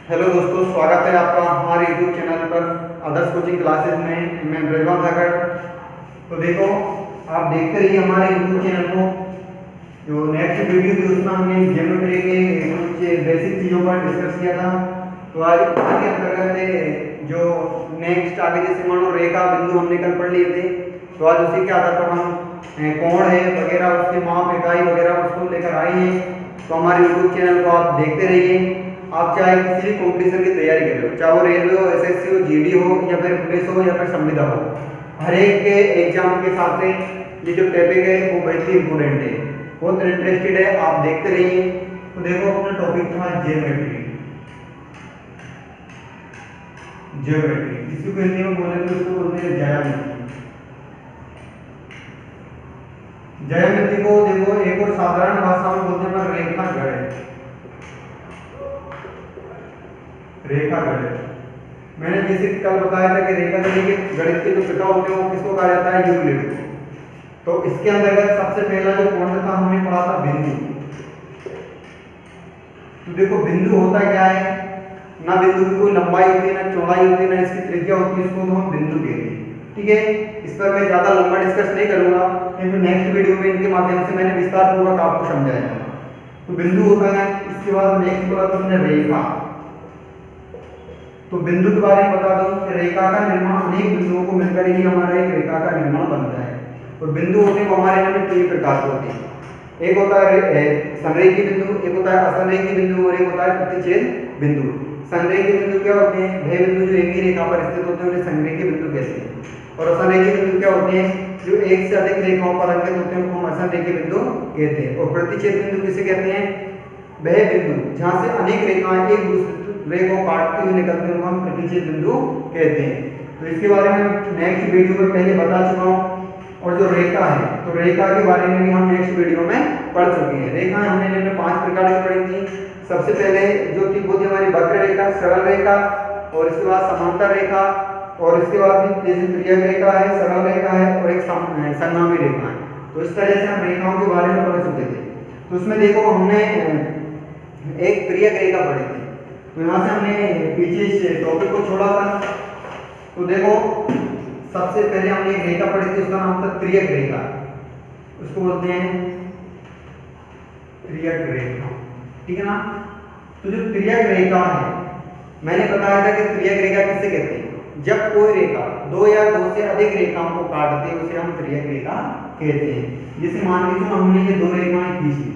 Hello दोस्तों, स्वागत है आपका हमारे यूट्यूब चैनल पर आदर्श कोचिंग क्लासेस में। मैं ब्रजवान धाकर। तो देखो, आप देखते रहिए हमारे यूट्यूब चैनल को। जो नेक्स्ट वीडियो थी उसमें हमने ज्योमेट्री के कुछ बेसिक चीज़ों पर डिस्कस किया था। तो आज इसके अंतर्गत जो नेक्स्ट आगे जैसे मानो रेखा बिंदु हमने कल पढ़ लिए थे, तो आज उसी के आधार पर हम कोण है वगैरह, उसके माप इकाई वगैरह उसको लेकर आए हैं। तो हमारे यूट्यूब चैनल को आप देखते रहिए। आप चाहे किसी भी कॉम्पिटिशन की तैयारी कर रहे हो, चाहे वो रेलवे हो, एसएससी हो, जीडी हो, या फिर पुलिस हो, या फिर संविदा हो, हर एक के एग्जाम के साथ से ये जो टॉपिक है वो बहुत ही इंपॉर्टेंट है, बहुत इंटरेस्टेड है, आप देखते रहिए। तो देखो, अपना टॉपिक था ज्योमेट्री। इसको हिंदी में बोले तो उसको बोलते हैं ज्यामिति। ज्यामिति को देखो एक और साधारण भाषा में बोलते हैं रेखा गणित। रेखा गणित मैंने जैसे कल बताया था कि रेखा गणित के जो पिता होते हैं वो किसको कहा जाता है? यूक्लिड को। तो इसके अंतर्गत सबसे पहला जो पॉइंट था हमने पढ़ा था बिंदु। तो देखो, बिंदु होता क्या है? ना बिंदु की कोई लंबाई होती है, ना चौड़ाई होती है, ना इसकी त्रिज्या होती है, इसको तो हम बिंदु कहते हैं। ठीक है, इस पर मैं ज्यादा लंबा डिस्कस नहीं करूंगा, क्योंकि नेक्स्ट वीडियो में इनके माध्यम से मैंने विस्तार पूर्वक आपको समझाया है। तो बिंदु होता है। इसके बाद नेक्स्ट बोला था हमने रेखा। तो बिंदु के बारे में बता दूं कि रेखा का निर्माण अनेक बिंदुओं को मिलकर ही हमारा एक रेखा का निर्माण बनता है। और बिंदु होते हैं वो हमारे यहाँ में तीन प्रकार के होते हैं। एक होता है संरेखी बिंदु, एक होता है असंरेखी बिंदु, और एक होता है प्रतिच्छेद बिंदु। संरेखी बिंदु क्या होते हैं? वह बिंदु जो एक ही रेखा पर स्थित होते हैं उन्हें संरेखी बिंदु कहते हैं। और असंरेखी बिंदु क्या होते हैं? जो एक से अधिक रेखाओं पर अंकित होते हैं उनको हम असंरेखी बिंदु कहते हैं। और प्रतिच्छेद बिंदु किसे कहते हैं? वह बिंदु जहां से अनेक रेखाएं एक दूसरे को काटती हुई निकलती हैं उनको हम प्रतिच्छेद बिंदु कहते हैं। तो इसके बारे में नेक्स्ट वीडियो में पहले बता चुका हूं। और जो रेखा है, तो रेखा के बारे में भी हम नेक्स्ट वीडियो में पढ़ चुके हैं। रेखाएं हमने 5 प्रकार की पढ़ी थी। सबसे पहले जो थी वो थी हमारी वक्र रेखा, सरल रेखा, और इसके बाद समांतर रेखा, और इसके बाद जैसे त्रिज्यक रेखा है, सरल रेखा है, और एक संगामी रेखा है। तो इस तरह से हम रेखाओं के बारे में पढ़ चुके थे। तो उसमें देखो, हमने एक त्रिज्यक रेखा पढ़ी थी। तो यहाँ से हमने पीछे इस टॉपिक को छोड़ा था। तो देखो, सबसे पहले हमने एक रेखा पढ़ी थी, उसका नाम था त्रिज्यक रेखा। उसको बोलते हैं त्रिज्यक रेखा। ठीक है ना? तो जो त्रिज्यक रेखा है, मैंने बताया था कि त्रिज्यक रेखा किसे कहते हैं? जब कोई रेखा दो या दो से अधिक रेखाओं को काटते हैं उसे हम त्रिज्यक रेखा कहते हैं। जैसे मान लीजिए हमने ये दो रेखाएं खींची,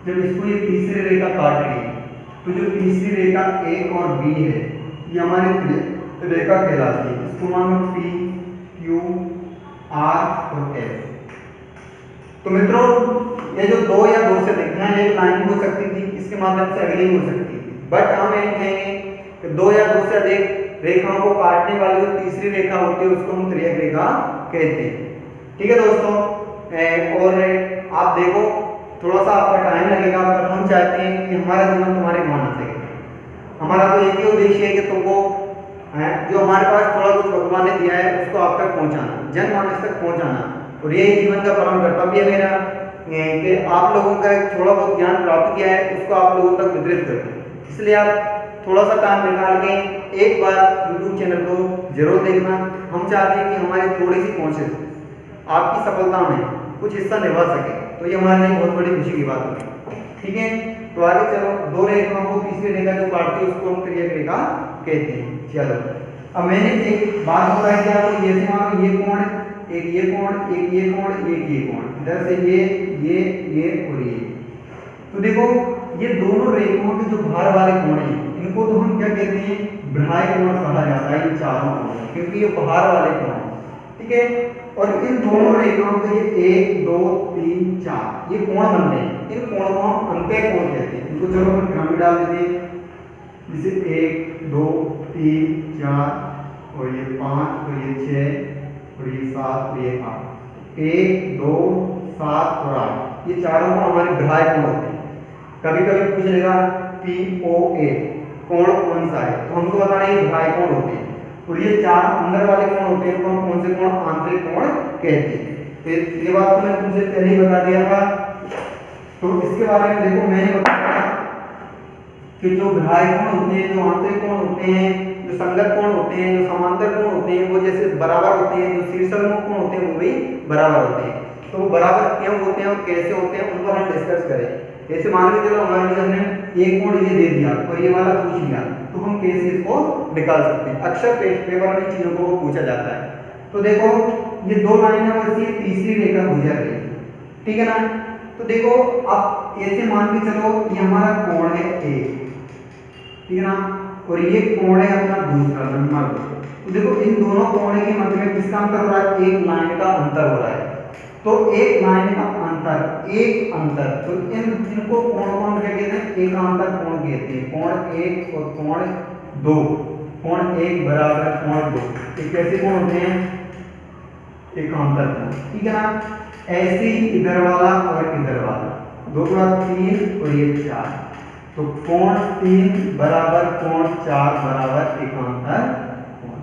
जब इसको ये तीसरी रेखा काट रही है, तो जो तीसरी रेखा ए और बी है ये हमारी रेखा कहलाती है। इसको मानो पी, क्यू, आर और एस। तो मित्रों, ये जो दो या दो से अधिक है, एक लाइन हो सकती थी, इसके माध्यम से अगली हो सकती थी, बट हम ये कहेंगे कि दो या दो से अधिक रेखाओं को काटने वाली जो तीसरी रेखा होती है उसको हम त्रिज्यक रेखा कहते हैं। ठीक है दोस्तों, और आप देखो, थोड़ा सा आपका टाइम लगेगा, पर हम चाहते हैं कि हमारा जीवन तुम्हारे काम आ सके। हमारा तो एक ही उद्देश्य है कि तुमको जो हमारे पास थोड़ा कुछ भगवान ने दिया है उसको आप तक पहुंचाना, जनमानस तक पहुंचाना। और यही जीवन का परम कर्तव्य है मेरा कि आप लोगों का थोड़ा बहुत ज्ञान प्राप्त किया है उसको आप लोगों तक वितरित करें। इसलिए आप थोड़ा सा टाइम निकाल के एक बार यूट्यूब चैनल को जरूर देखना। हम चाहते हैं कि हमारी थोड़ी सी कोशिश आपकी सफलता में कुछ हिस्सा निभा सके, तो ये हमारे लिए बहुत बड़ी खुशी की बात है। ठीक है, तो आगे चलो, दो रेखाओं को तीसरी रेखा जो काटती है उसको हम त्रिज्यक रेखा कहते हैं। चलो, अब मैंने एक बात बताई क्या, तो ये मान ये कोण, एक ये कोण, एक ये कोण, एक ये कोण, इधर से ये और ये। तो देखो, ये दोनों रेखाओं के जो भार वाले कोण हैं इनको तो हम क्या कहते हैं? बाह्य कोण कहा जाता है, ये चारों कोण, क्योंकि ये भार वाले कोण हैं। ठीक है, और इन दोनों रेखाओं के ये 1 2 3 4 ये कोण बनते हैं। इन कोण को हम अंत्य कोण कहते हैं। इनको चलो हम क्रम में डाल देते हैं, जैसे 1 2 3 4 और ये 5 और ये 6 और ये 7 और ये 8, 1 2 7 और 8, ये चारों कोण हमारे बाह्य कोण होते हैं। कभी कभी पूछ लेगा POA कोण कौन सा है, तो हमको बताना है बाह्य कोण होते हैं। और ये चार अंदर वाले कोण होते हैं उनको हम कौन से कोण? आंतरिक कोण कहते हैं। तो ये बात तो मैं तुमसे पहले ही बता दिया था। तो इसके बारे में देखो, मैंने बताया कि जो ग्राह्य कोण होते हैं, जो आंतरिक कोण होते हैं, जो संगत कोण होते हैं, जो समांतर कोण होते हैं, वो जैसे बराबर होते हैं, जो शीर्षाभिमुख कोण होते हैं वो भी बराबर होते हैं। तो वो बराबर क्यों होते हैं और कैसे होते हैं उन पर हम डिस्कस करें। जैसे मान लीजिए चलो हमारे लिए हमने एक कोण ये दे दिया और ये वाला पूछ लिया, तो हम कैसे इसको निकाल सकते हैं। अक्सर पेपर में चीजों को पूछा जाता है। तो देखो ये दो लाइन है और इसकी तीसरी रेखा गुजर रही है, ठीक है ना। तो देखो अब ऐसे मान के चलो ये हमारा कोण है ए, ठीक है ना, और ये कोण है अपना दूसरा नंबर 2। तो देखो इन दोनों कोण के मध्य में किसका अंतर हो रहा है, एक लाइन का अंतर हो रहा है। तो एक लाइन का अंतर, एक अंतर, तो इनको कोण क्या कहते हैं, एकांतर कोण कहते हैं। कोण 1 और कोण 2, कोण 1 बराबर कोण 2, ये कैसे कोण होते हैं, एकांतर कोण, ठीक है ना। ऐसे ही इधर वाला और इधर वाला, 2 गुणा 3 और ये 4, तो कोण 3 बराबर कोण 4 बराबर एकांतर कोण।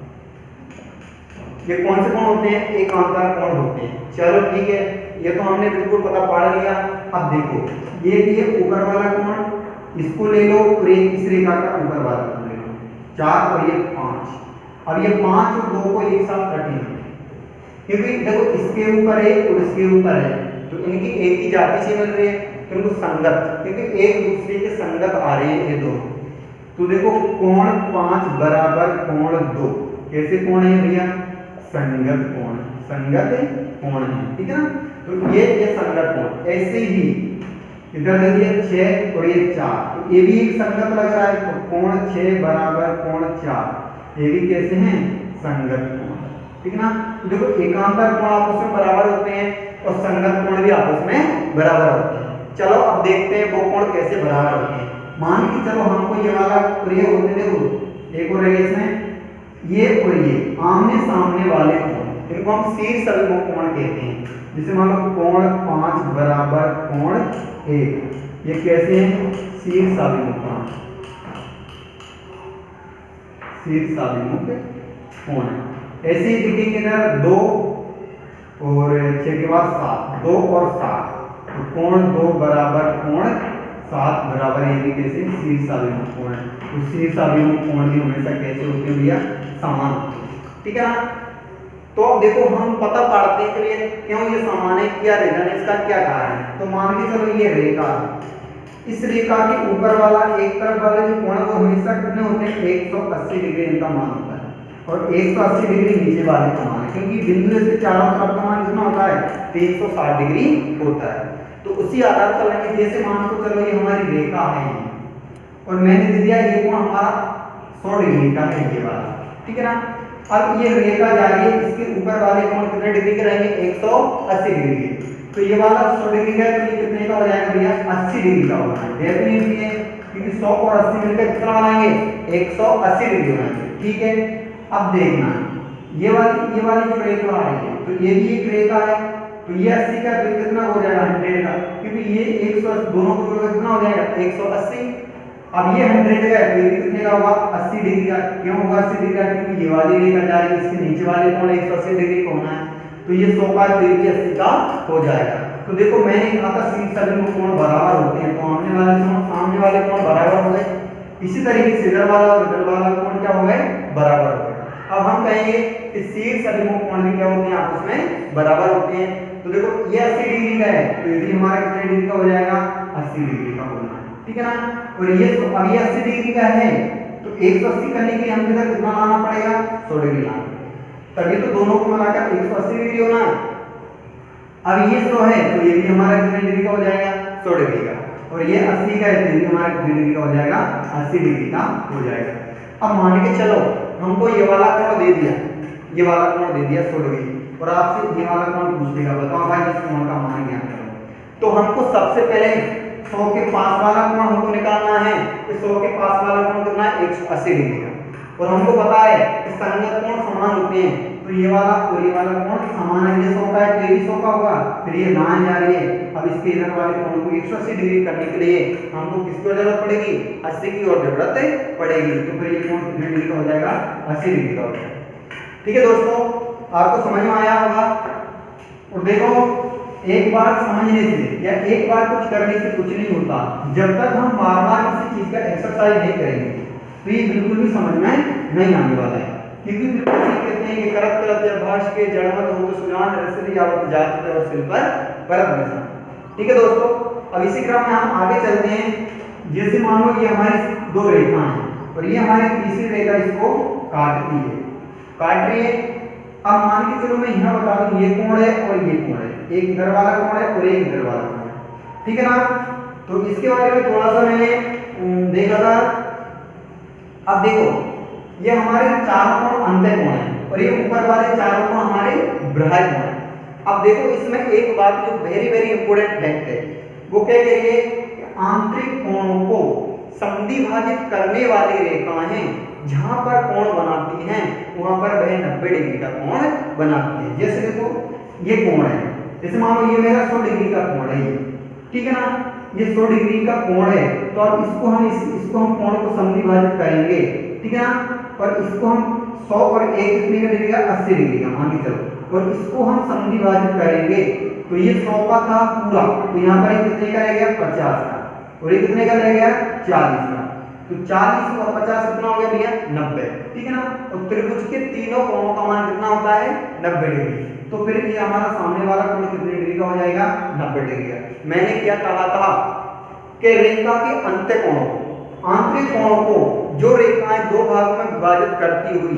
ये कौन से कोण होते हैं, एकांतर कोण होते हैं। चलो ठीक है, ये तो हमने बिल्कुल पता पढ़ लिया। अब देखो ये ऊपर वाला कोण इसको ले लो और एक इस रेखा का ऊपर वाला कोण ले लो, 4 और ये 5। अब ये 5 और 2 को एक साथ रखेंगे, क्योंकि देखो इसके ऊपर है और इसके ऊपर है, तो इनकी एक ही जाति से मिल रही है, तो इनको संगत, क्योंकि एक दूसरे के संगत आ रहे हैं ये दोनों। तो देखो कोण 5 बराबर कोण 2, कैसे कोण है भैया, संगत कोण, संगत कोण है, ठीक है ना। तो ये संगत कोण। ऐसे ही इधर दे दिया 6 और ये 4, तो ये भी एक संगत लग रहा है, तो कोण 6 बराबर कोण 4, ये भी कैसे हैं, संगत कोण, ठीक है ना। देखो एकांतर कोण आपस में बराबर होते हैं और संगत कोण भी आपस में बराबर होते हैं। चलो अब देखते हैं वो कोण कैसे बराबर होते हैं। मान के चलो हमको ये वाला प्रयोग होते, देखो एक और है इसमें ये और ये आमने सामने वाले कोण, इनको हम शीर्षाभिमुख कोण कहते हैं। जैसे मान लो कोण 5 बराबर कोण 1, ये कैसे हैं, शीर्षाभिमुख कोण, शीर्षाभिमुख कोण। ऐसे ही दिखेंगे इधर 2 और 6 के बाद 7, 2 और 7, तो कोण 2 बराबर कोण 7 बराबर, ये भी कैसे, शीर्षाभिमुख कोण है। तो शीर्षाभिमुख कोण भी हमेशा कैसे होते हैं भैया, समान होते हैं, ठीक है ना। तो अब देखो हम पता पाड़ते हैं कि क्यों ये समान है, क्या रीजन है, इसका क्या कारण है। तो मान के चलो ये रेखा है, इस रेखा के ऊपर वाला एक तरफ वाले जो कोण वो हमेशा कितने होते हैं, 180 डिग्री इनका मान होता है, और 180 डिग्री नीचे वाले का मान है, क्योंकि बिंदु से चारों तरफ का मान कितना होता है, 360 डिग्री होता है। तो उसी आधार पर लेंगे, जैसे मान को चलो ये हमारी रेखा है और मैंने दे दिया ये कोण हमारा 100 डिग्री का है, ये वाला, ठीक है ना। अब ये रेखा जा रही है, इसके ऊपर वाले कोण कितने डिग्री के रहेंगे, 180 डिग्री के। तो ये वाला 100 डिग्री का है, तो ये कितने का हो जाएगा भैया, 80 डिग्री का होना है, डेफिनेटली है, क्योंकि 100 और 80 मिलकर कितना बनाएंगे, 180 डिग्री बनाएंगे, ठीक है। अब देखना ये वाली जो रेखा आ रही है, तो ये भी एक रेखा है, तो ये 80 का, तो कितना हो जाएगा 100 का, क्योंकि ये 100 दोनों को जोड़कर कितना हो जाएगा, 180। अब ये 100 का है, तो ये कितने का होगा, 80 डिग्री का। क्यों होगा 80 डिग्री का, क्योंकि ये वाली रेखा जा रही है, इसके नीचे वाले कोण 180 डिग्री का होना है, तो ये 100 का, तो ये 80 का हो जाएगा। तो देखो मैंने कहा था शीर्षाभिमुख कोण बराबर होते हैं, तो सामने वाले कोण बराबर हो गए। इसी तरीके से इधर वाला और इधर वाला कोण क्या हो गए, बराबर हो गए। अब हम कहेंगे कि शीर्षाभिमुख कोण भी क्या होते हैं, आपस में बराबर होते हैं। तो देखो ये 80 डिग्री का है, तो ये भी हमारा कितने डिग्री का हो जाएगा, 80 डिग्री का होना है, ठीक है ना। और ये अब ये 80 डिग्री का है, तो 180 करने के लिए हम किधर कितना लाना पड़ेगा, 100 डिग्री लाना, तभी तो दोनों को मिलाकर 180 डिग्री होना है। अब ये 100 है, तो ये भी हमारा कितने डिग्री का हो जाएगा, 100 डिग्री का, और ये 80 का है, तो ये भी हमारा कितने डिग्री का हो जाएगा, 80 डिग्री का हो जाएगा। अब मान के चलो हमको ये वाला कोण दे दिया, ये वाला कोण दे दिया 100 डिग्री, और आपसे ये वाला कोण पूछ लेगा, बताओ भाई इस कोण का मान क्या करो। तो हमको सबसे पहले 100 के पास वाला कोण हमको निकालना है, तो 100 के पास वाला कोण कितना है, 180 डिग्री का, और हमको पता है कि संगत कोण समान होते हैं, तो ये वाला और ये वाला कोण समान है, ये 100 का है, तो ये 100 का होगा, फिर ये लाइन जा रही है। अब इसके इधर वाले कोण को 180 डिग्री करने के लिए हमको किसकी जरूरत पड़ेगी, 80 की और जरूरत पड़ेगी, तो फिर ये कोण कितने डिग्री का हो जाएगा, 80 डिग्री का हो जाएगा, ठीक है दोस्तों, आपको समझ में आया होगा। और देखो एक बार समझने से या एक बार कुछ करने से कुछ नहीं होता। जब तक हम बार बार किसी चीज का एक्सरसाइज नहीं करेंगे तो ये बिल्कुल भी समझ में नहीं आने वाला है। क्योंकि बिल्कुल कहते हैं कि करत करत या भाष के जड़मत हो तो सुजान रसरी आवत जात और सिल पर परत निशान। ठीक है दोस्तों, अब इसी क्रम में हम आगे चलते हैं। जैसे मान लो ये हमारी दो रेखा हैं और ये हमारी तीसरी रेखा इसको काटती है, काट रही है। अब मान के चलो मैं यहाँ बता दूं ये कोण है और ये कोण है, एक इधर वाला कोण है और एक इधर वाला कोण है, ठीक है ना। तो इसके बारे में थोड़ा सा मैंने देखा था। अब देखो ये हमारे चार कोण अंत्य कोण है और ये ऊपर वाले चार कोण हमारे बृहद कोण है। अब देखो इसमें एक बात जो वेरी वेरी इंपॉर्टेंट फैक्ट है वो क्या कह रही है कि आंतरिक कोणों को समद्विभाजित करने वाली रेखाएं जहां पर कोण बनाती हैं वहां पर वह 90 डिग्री का कोण बनाती है। जैसे देखो ये कोण है, जैसे मान लो ये मेरा 100 डिग्री का कोण है, ठीक है ना, ये 100 डिग्री का कोण है। तो अब इसको हम कोण को समद्विभाजित करेंगे, ठीक है ना। और इसको हम 100 और 1 कितने का डिग्री का 80 डिग्री का मान के चलो, और इसको हम समद्विभाजित करेंगे तो ये 100 का था पूरा, तो यहाँ पर कितने का रह गया 50 का, और ये कितने का रह गया 40 का। तो 40 और 50 कितना हो गया भैया 90, ठीक है ना। और त्रिभुज के तीनों कोणों का मान कितना होता है 90 डिग्री। तो फिर ये हमारा सामने वाला कोण कितने डिग्री का हो जाएगा 90 डिग्री का। मैंने क्या कहा था कि रेखा के अंत्य कोणों को, आंतरिक कोणों को जो रेखाएं दो भागों में विभाजित करती हुई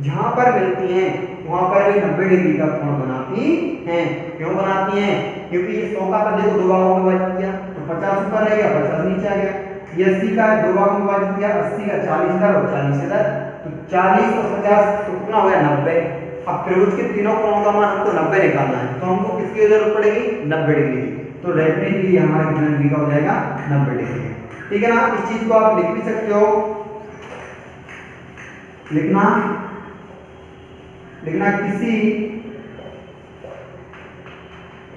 जहां पर मिलती हैं वहां पर भी 90 डिग्री का कोण बनाती हैं। क्यों बनाती हैं? क्योंकि ये 100 का था, देखो दो भागों में विभाजित किया तो 50 ऊपर रह गया, 50 नीचे आ गया। ये 80 का है, दो भागों में विभाजित किया, 80 का 40 इधर और 40 इधर, तो 40 और 50 तो कितना हो गया 90। अब त्रिभुज के तीनों कोणों का मान हमको 90 निकालना है, तो हमको किसकी जरूरत पड़ेगी 90 डिग्री की। तो डेफिनेटली हमारा कितना डिग्री का हो जाएगा 90 डिग्री, ठीक है ना। इस चीज को आप लिख भी सकते हो, लिखना किसी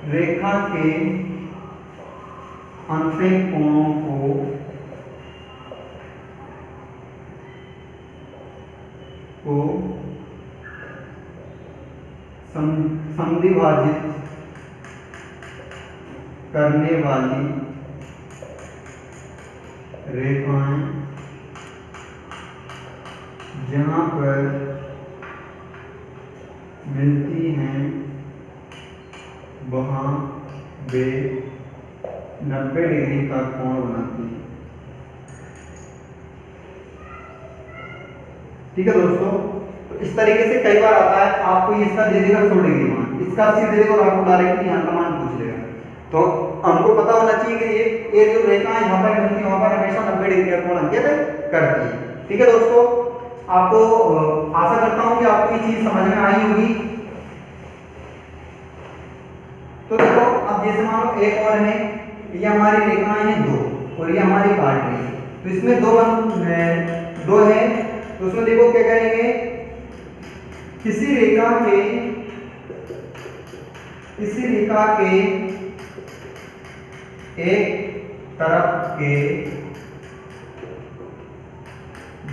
रेखा के अंत्य कोणों को समद्विभाजित करने वाली रेखाएं जहां पर मिलती हैं वहां वे 90 डिग्री का कोण बनाती है, ठीक है दोस्तों। तो इस तरीके से कई बार आता है, आपको इसका दे देगा 100 डिग्री मान, इसका 80 दे देगा और आपको डायरेक्टली यहाँ का मान पूछ लेगा। तो हमको पता होना चाहिए कि ये जो रेखा है यहाँ पर मिलती है वहां पर हमेशा 90 डिग्री का कोण अंकित करती है, ठीक है दोस्तों। आपको आशा करता हूं कि आपको ये चीज समझ में आई होगी। तो देखो अब जैसे मान लो एक और है, ये हमारी रेखाएं हैं दो और ये हमारी काट रही है, तो इसमें दो है। तो उसमें देखो क्या करेंगे, किसी रेखा के एक तरफ के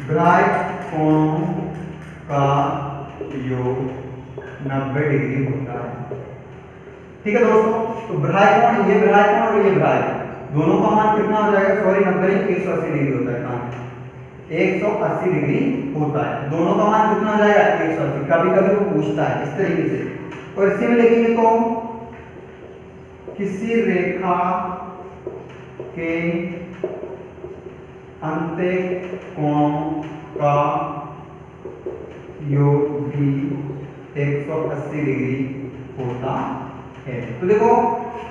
ब्राइट कोणों का योग 90 डिग्री होता है, ठीक है दोस्तों। तो ब्राइट कोण, ये ब्राइट कोण और ये ब्राइट, दोनों का मान कितना हो जाएगा, सॉरी 90 नहीं 180 डिग्री होता है, कहां 180 डिग्री होता है। दोनों का मान कितना हो जाएगा 180। कभी कभी वो पूछता है इस तरीके से, और इसी में लिखेंगे तो किसी रेखा के अंत्य कोणों का योग भी 180 डिग्री होता है। तो देखो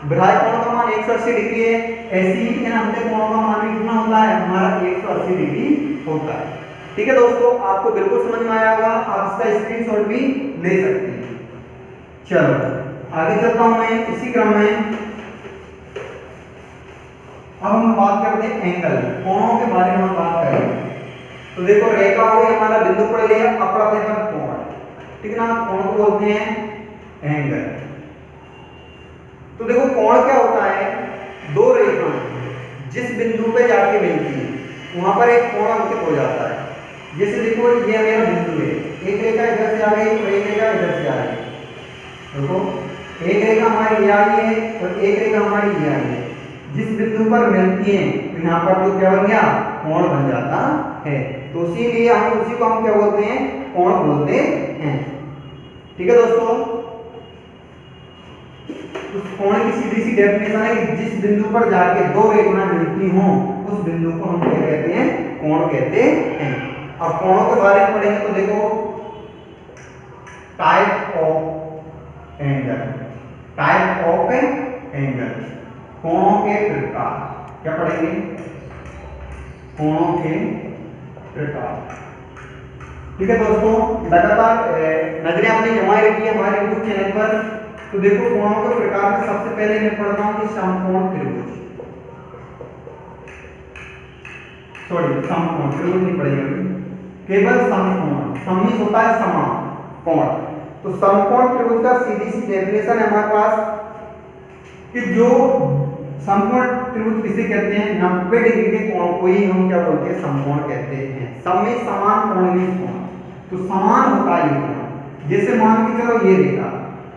बृहद कोण का मान 180 डिग्री है, ऐसे ही इन अंत्य कोणों का मान भी कितना होता है हमारा 180 डिग्री होता है, ठीक है दोस्तों। आपको बिल्कुल समझ में आया होगा, आप इसका स्क्रीनशॉट भी ले सकते हैं। चलो आगे चलता हूं मैं इसी क्रम में। अब हम बात करते हैं एंगल, कोणों के बारे में हम बात करेंगे। तो देखो रेखा हो गई हमारा बिंदु पड़ लिया, अपना पेपर कोण, ठीक है ना। कोण को बोलते हैं एंगल। तो देखो कोण क्या होता है, दो रेखाएं जिस बिंदु पे जाके मिलती है वहां पर एक कोण अंकित हो जाता है। जैसे देखो ये मेरा बिंदु है, एक रेखा इधर से आ गई और एक रेखा इधर से आ गई, देखो एक रेखा हमारी ये आई है और एक रेखा हमारी ये आई है, जिस बिंदु पर मिलती हैं तो यहाँ पर जो क्या बन गया, कोण बन जाता है। तो इसीलिए हम उसी को हम क्या बोलते हैं, कोण बोलते हैं। ठीक है दोस्तों, उस कोण की सीधी सी डेफिनेशन है कि जिस बिंदु पर जाके दो रेखाएं मिलती हों उस बिंदु को हम क्या कहते हैं, कोण कहते हैं। अब कोणों के बारे में पढ़ेंगे तो देखो, type of angle, type of angle, कोणों के प्रकार, क्या पढ़ेंगे, कोणों के प्रकार। ठीक है दोस्तों, लगातार नजरें आपने जमाए रखी है हमारे यूट्यूब चैनल पर। तो देखो कोणों के प्रकार में सबसे पहले मैं पढ़ता हूं कि समकोण त्रिभुज, सॉरी समकोण त्रिभुज नहीं पढ़ेगा, केवल समकोण, समीस होता है समान कोण। तो समकोण त्रिभुज का सीधी सी डेफिनेशन है हमारे पास कि जो समकोण त्रिभुज किसे कहते हैं, 90 डिग्री के कोण को ही हम क्या बोलते हैं, समकोण कहते हैं। सब में समान कोण में कोण, तो समान होता है ये कोण। जैसे मान के चलो ये रेखा,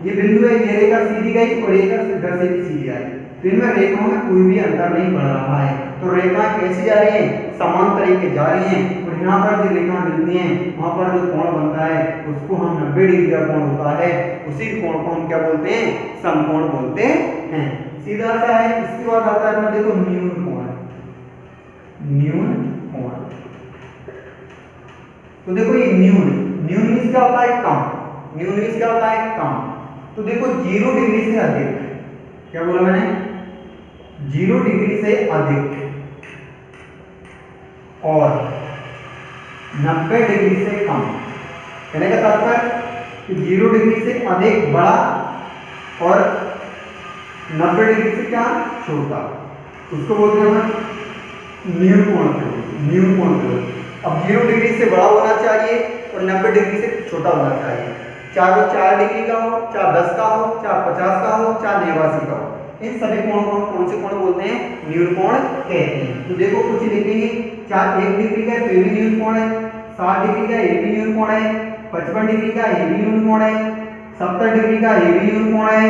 ये बिंदु है, ये रेखा सीधी गई और रेखा इधर से भी सीधी आई, तो इनमें रेखाओं में कोई भी अंतर नहीं बढ़ रहा है। तो रेखाएं कैसी जा रही हैं, समान तरीके जा रही हैं। और यहाँ पर जो रेखा मिलती हैं वहां पर जो कोण बनता है उसको हम 90 डिग्री का कोण होता है, उसी कोण को हम क्या बोलते हैं, समकोण बोलते हैं। सीधा सा है। इसके बाद आता है अपना देखो न्यून कोण, न्यून कोण। तो देखो ये न्यून, न्यून मींस क्या होता है, कम, न्यून मींस क्या होता है, कम। तो देखो 0 डिग्री से अधिक, क्या बोला मैंने, 0 डिग्री से अधिक और 90 डिग्री से कम। कहने का तात्पर्य कि 0 डिग्री से अधिक बड़ा और 90 डिग्री से क्या, छोटा, उसको बोलते हैं हम न्यून कोण त्रिभुज, न्यून कोण त्रिभुज। अब 0 डिग्री से बड़ा होना चाहिए और 90 डिग्री से छोटा होना चाहिए। चाहे वो 4 डिग्री का हो, चाहे 10 का हो, चाहे 50 का हो, चाहे 89 का हो, इन सभी कोणों को हम कौन से कोण बोलते हैं, न्यून कोण कहते हैं। तो देखो कुछ लिखेंगे, चाहे 1 डिग्री का है तो ये भी न्यून कोण है, 60 डिग्री का ये भी न्यून कोण है, 55 डिग्री का ये भी न्यून कोण है, 70 डिग्री का ये भी न्यून कोण है,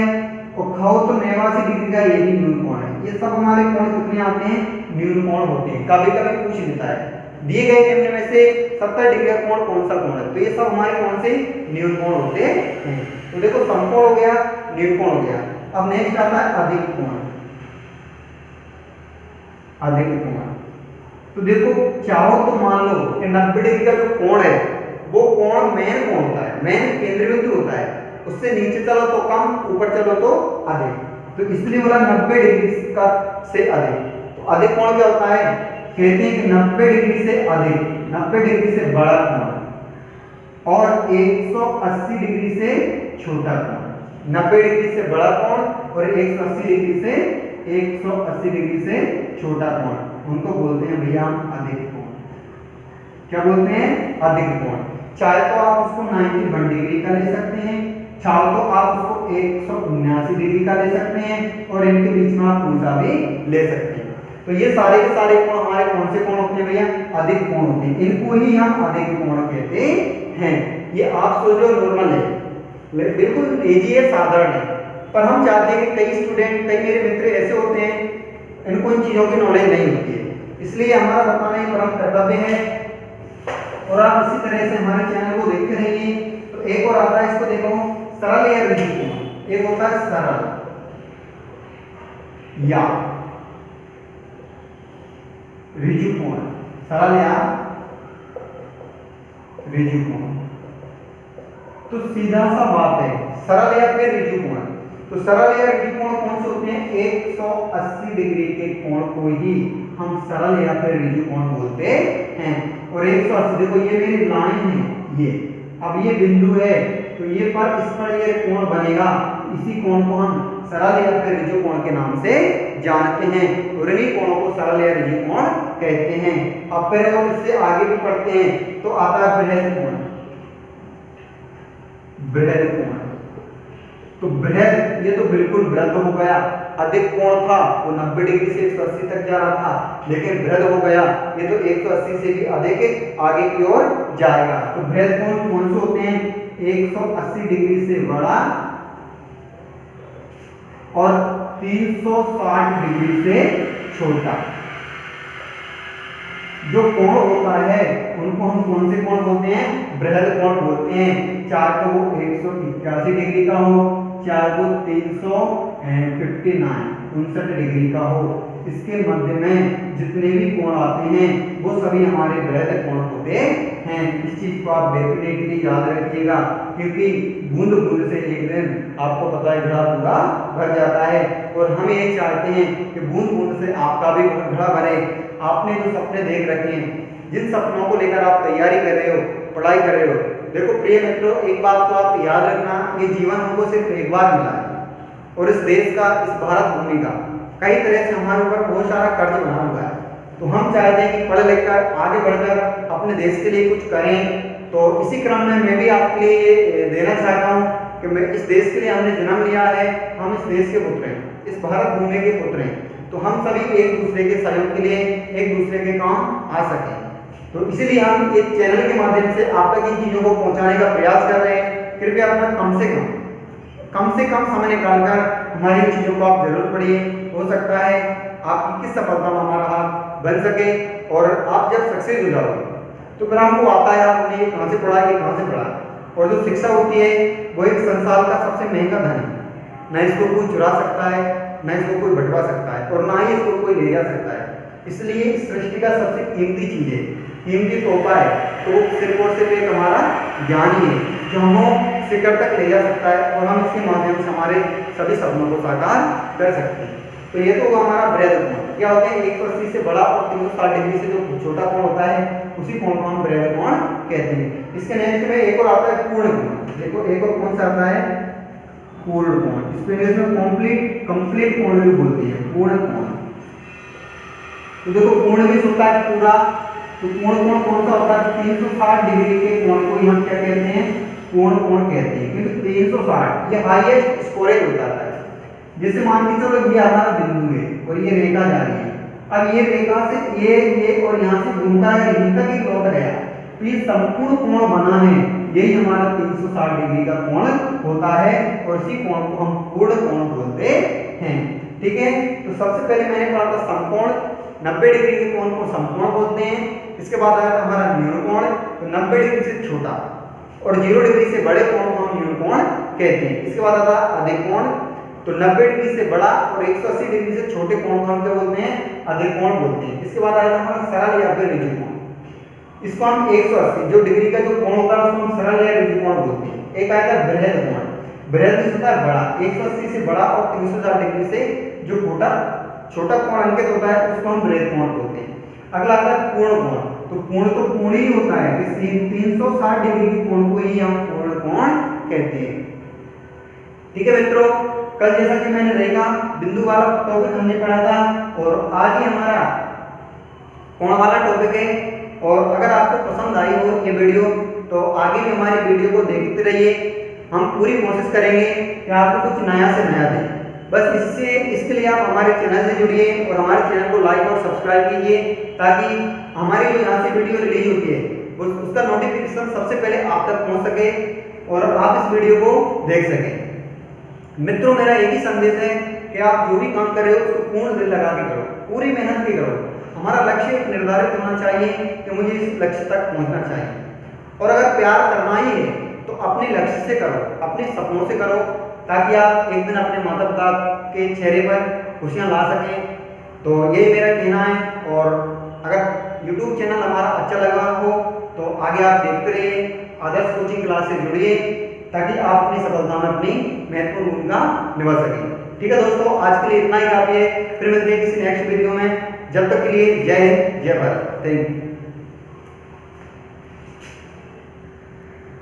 और खाओ तो 89 डिग्री का ये भी न्यून कोण है। ये सब हमारे कोण कितने आते हैं, न्यून कोण होते हैं। कभी कभी पूछ लेता है दिए गए निम्न में से 70 डिग्री का कोण कौन सा कोण है, तो ये सब हमारे कौन से न्यून कोण होते हैं। तो देखो समकोण हो गया, न्यून कोण हो गया। अब नेक्स्ट आता है अधिक कोण, अधिक कोण। तो देखो चाहो तो मान लो कि 90 डिग्री का जो कोण है वो कोण मेन कोण होता है, मेन केंद्र बिंदु होता है। उससे नीचे चलो तो कम, ऊपर चलो तो अधिक। तो इसलिए बोला 90 डिग्री का से अधिक। तो अधिक कोण क्या होता है, कहते हैं कि 90 डिग्री से अधिक, 90 डिग्री से बड़ा कोण और 180 डिग्री से छोटा कोण। 90 डिग्री से बड़ा कोण और 180 डिग्री से 180 डिग्री से छोटा कोण, उनको बोलते हैं भैया हम अधिक कोण। क्या बोलते हैं, अधिक कोण। चाहे तो आप उसको 91 डिग्री का ले सकते हैं, चाहे तो आप उसको 179 डिग्री का ले सकते हैं, और इनके बीच में आप पूजा भी ले सकते हैं। तो ये सारे के सारे कोण हमारे कौन से कोण होते हैं भैया, अधिक कोण होते हैं। इनको ही हम अधिक कोण कहते हैं। ये आप सोचो नॉर्मल है, बिल्कुल इजी है, साधारण है, पर हम चाहते हैं कि कई स्टूडेंट, कई मेरे मित्र ऐसे होते हैं इनको इन चीजों की नॉलेज नहीं होती है, इसलिए हमारा बताना ही परम कर्तव्य है। और आप इसी तरह से हमारे चैनल को देखते रहिए। तो एक और आता है, इसको देखो, सरल या ऋजु कोण। एक होता है सरल या ऋजु कोण, सरल या ऋजु कोण। तो सीधा सा बात है, सरल या फिर ऋजु कोण। तो सरल या ऋजु कोण कौन से होते हैं, 180 डिग्री के कोण को ही हम सरल या फिर ऋजु कोण बोलते हैं। और 180, देखो ये मेरी लाइन है, ये अब ये बिंदु है, तो ये पर इस पर ये कोण बनेगा, इसी कोण को हम सरल या फिर ऋजु कोण के नाम से जानते हैं। और इन्हीं कोणों को सरल या ऋजु कोण कहते हैं। अब फिर हम इससे आगे भी पढ़ते हैं तो आता है बृहद कोण, बृहद कोण। तो बृहद, ये तो बिल्कुल वृहद हो गया। अधिक कोण था वो 90 डिग्री से 180 तक जा रहा था, लेकिन वृहद हो गया, ये तो 180 से भी अधिक आगे की ओर जाएगा। तो बृहद कोण कौन से होते हैं, 180 डिग्री से बड़ा और 360 डिग्री से छोटा। जो कोण होता है उनको हम कौन से कोण बोलते हैं? बृहद कोण बोलते हैं। 4 को 181 डिग्री का हो, 4 को 359 डिग्री का हो, इसके मध्य में जितने भी कोण आते हैं वो सभी हमारे बृहद कोण होते हैं। इस चीज को आप डेफिनेटली याद रखिएगा, क्योंकि बूंद बूंद से एक दिन आपको पता है घड़ा पूरा भर जाता है। और हम ये चाहते हैं कि बूंद बूंद से आपका भी घड़ा भरे। आपने जो सपने देख रखे हैं, जिन सपनों को लेकर आप तैयारी कर रहे हो, पढ़ाई कर रहे हो, देखो प्रिय मित्रों, एक बात तो आप याद रखना, ये जीवन हमको सिर्फ एक बार मिला है और इस देश का, इस भारत भूमि का कई तरह से हमारे ऊपर बहुत सारा कर्ज बना हुआ है। तो हम चाहते हैं कि पढ़ लिख कर आगे बढ़कर अपने देश के लिए कुछ करें। तो इसी क्रम में मैं भी आपके लिए ये देना चाहता हूँ कि मैं इस देश के लिए हमने जन्म लिया है, हम इस देश के पुत्र हैं, इस भारत भूमि के पुत्र हैं। तो हम सभी एक दूसरे के सहयोग के लिए, एक दूसरे के काम आ सकें। तो इसीलिए हम इस चैनल के माध्यम से आप तक इन चीज़ों को पहुंचाने का प्रयास कर रहे हैं। कृपया अपना कम से कम समय निकालकर हमारी इन चीज़ों को आप जरूर पढ़िए। हो सकता है आपकी किस सफलता में हमारा हाथ बन सके, और आप जब सक्सेस हो जाओगे तो फिर हमको आता है आपने ये कहाँ से पढ़ा, ये कहाँ से पढ़ा। और जो शिक्षा होती है वो एक संसार का सबसे महंगा धन है। न इसको कोई चुरा सकता है, न इसको कोई भटका सकता है, और ना ही इसको कोई ले जा सकता है। इसलिए सृष्टि का सबसे कीमती चीज है, कीमती तोहफा है, तो वो सिर्फ और सिर्फ एक हमारा ज्ञान ही है, जो हमें शिखर तक ले जा सकता है और हम इसके माध्यम से हमारे सभी सपनों को साकार कर सकते हैं। तो ये तो हमारा बृहद कोण क्या होता है, 180 से बड़ा और 360 डिग्री से जो छोटा कोण होता है उसी कोण को हम बृहद कोण कहते हैं। इसके नेक्स्ट में एक और आता है पूर्ण कोण। देखो एक और कौन सा आता है? पूर्ण कोण। इसको इंग्लिश में कंप्लीट कोण भी बोलते हैं, पूर्ण कोण। तो देखो पूर्ण भी होता है पूरा, तो पूर्ण कोण कौन सा होता है? 360 डिग्री के कोण को हम क्या कहते हैं? पूर्ण कोण कहते हैं। क्योंकि 360 ये हाईएस्ट स्कोरेज होता है। जैसे मान के चलो ये हमारा बिंदु है और ये रेखा जा रही है, अब ये रेखा से ये और यहाँ से घूमता है, यहीं तक ही लौट गया, तो ये संपूर्ण कोण बना है, यही हमारा 360 डिग्री का कोण होता है, और इसी कोण को हम पूर्ण कोण बोलते हैं। ठीक है, तो सबसे पहले मैंने पढ़ा था समकोण, 90 डिग्री के कोण को समकोण बोलते हैं। इसके बाद आया था हमारा न्यूनकोण, तो 90 डिग्री से छोटा और 0 डिग्री से बड़े कोण को हम न्यूनकोण कहते हैं। इसके बाद आता अधिक कोण, तो 90 डिग्री से बड़ा और 180 डिग्री से छोटे कोण को हम क्या बोलते हैं? अधिक कोण बोलते हैं। इसके बाद आया था हमारा सरल या फिर ऋजु कोण, इसको हम 180 जो डिग्री का जो कोण होता है उसको हम सरल या ऋजु कोण बोलते हैं। एक आया था बृहद कोण, बृहद होता है बड़ा, 180 से बड़ा और 360 डिग्री से जो छोटा कोण अंकित होता है उसको हम बृहद कोण बोलते हैं। अगला आता है पूर्ण कोण, तो पूर्ण तो पूर्ण ही होता है, 360 डिग्री के कोण को ही हम पूर्ण कोण कहते हैं। ठीक है मित्रों, कल जैसा कि मैंने रेखा बिंदु वाला टॉपिक हमने पढ़ा था, और आज ही हमारा कोण वाला टॉपिक है। और अगर आपको पसंद आई हो ये वीडियो तो आगे भी हमारी वीडियो को देखते रहिए। हम पूरी कोशिश करेंगे कि आपको कुछ नया से नया दें। बस इसके लिए आप हमारे चैनल से जुड़िए और हमारे चैनल को लाइक और सब्सक्राइब कीजिए, ताकि हमारी जो यहाँ से वीडियो रिलीज होती है उसका नोटिफिकेशन सबसे पहले आप तक पहुँच सके और आप इस वीडियो को देख सकें। मित्रों, मेरा एक ही संदेश है कि आप जो भी काम कर रहे हो उसको पूर्ण दिल लगा के करो, पूरी मेहनत भी करो। हमारा लक्ष्य एक निर्धारित होना चाहिए कि मुझे इस लक्ष्य तक पहुंचना चाहिए। और अगर प्यार करना ही है तो अपने लक्ष्य से करो, अपने सपनों से करो, ताकि आप एक दिन अपने माता पिता के चेहरे पर खुशियां ला सकें। तो यही मेरा कहना है। और अगर YouTube चैनल हमारा अच्छा लगा हो तो आगे आप देखते रहिए, आदर्श कोचिंग क्लास से जुड़िए, ताकि आप अपनी सफलता में अपनी महत्वपूर्ण भूमिका निभा सकें। ठीक है दोस्तों, आज के लिए इतना ही काफी है। फिर मिलते हैं किसी नेक्स्ट वीडियो में। जब तक के लिए जय हिंद, जय भारत, थैंक यू।